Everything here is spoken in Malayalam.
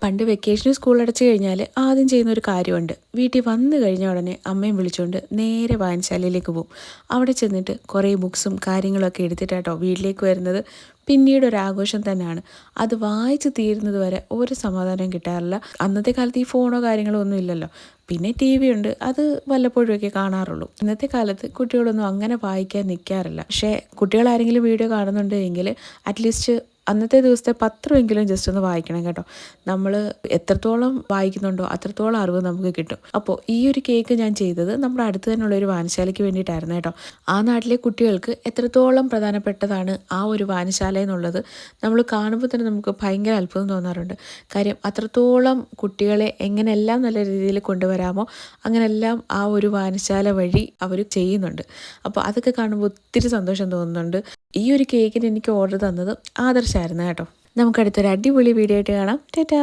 പണ്ട് വെക്കേഷന് സ്കൂൾ അടച്ചു കഴിഞ്ഞാൽ ആദ്യം ചെയ്യുന്ന ഒരു കാര്യമുണ്ട്. വീട്ടിൽ വന്നു കഴിഞ്ഞ ഉടനെ അമ്മയും വിളിച്ചുകൊണ്ട് നേരെ വായനശാലയിലേക്ക് പോകും. അവിടെ ചെന്നിട്ട് കുറേ ബുക്സും കാര്യങ്ങളൊക്കെ എടുത്തിട്ടാട്ടോ വീട്ടിലേക്ക് വരുന്നത്. പിന്നീട് ഒരു ആഘോഷം തന്നെയാണ്. അത് വായിച്ച് തീരുന്നത് വരെ ഒരു സമാധാനം കിട്ടാറില്ല. അന്നത്തെ കാലത്ത് ഈ ഫോണോ കാര്യങ്ങളോ ഒന്നും ഇല്ലല്ലോ. പിന്നെ ടി വി ഉണ്ട്, അത് വല്ലപ്പോഴുമൊക്കെ കാണാറുള്ളൂ. ഇന്നത്തെ കാലത്ത് കുട്ടികളൊന്നും അങ്ങനെ വായിക്കാൻ നിൽക്കാറില്ല. പക്ഷേ കുട്ടികളാരെങ്കിലും വീഡിയോ കാണുന്നുണ്ട് എങ്കിൽ അറ്റ്ലീസ്റ്റ് അന്നത്തെ ദിവസത്തെ പത്രമെങ്കിലും ജസ്റ്റ് ഒന്ന് വായിക്കണം കേട്ടോ. നമ്മൾ എത്രത്തോളം വായിക്കുന്നുണ്ടോ അത്രത്തോളം അറിവ് നമുക്ക് കിട്ടും. അപ്പോൾ ഈ ഒരു കേക്ക് ഞാൻ ചെയ്തത് നമ്മുടെ അടുത്ത് തന്നെയുള്ള ഒരു വായനശാലയ്ക്ക് വേണ്ടിയിട്ടായിരുന്നു കേട്ടോ. ആ നാട്ടിലെ കുട്ടികൾക്ക് എത്രത്തോളം പ്രധാനപ്പെട്ടതാണ് ആ ഒരു വായനശാല എന്നുള്ളത് നമ്മൾ കാണുമ്പോൾ തന്നെ നമുക്ക് ഭയങ്കര അത്ഭുതം തോന്നാറുണ്ട്. കാര്യം അത്രത്തോളം കുട്ടികളെ എങ്ങനെയെല്ലാം നല്ല രീതിയിൽ കൊണ്ടുവരാമോ അങ്ങനെയെല്ലാം ആ ഒരു വായനശാല വഴി അവർ ചെയ്യുന്നുണ്ട്. അപ്പോൾ അതൊക്കെ കാണുമ്പോൾ ഒത്തിരി സന്തോഷം തോന്നുന്നുണ്ട്. ഈ ഒരു കേക്കിന് എനിക്ക് ഓർഡർ തന്നത് ആദർശായിരുന്നു കേട്ടോ. നമുക്കടുത്തൊരു അടിപൊളി വീഡിയോ ആയിട്ട് കാണാം. ടാറ്റാ.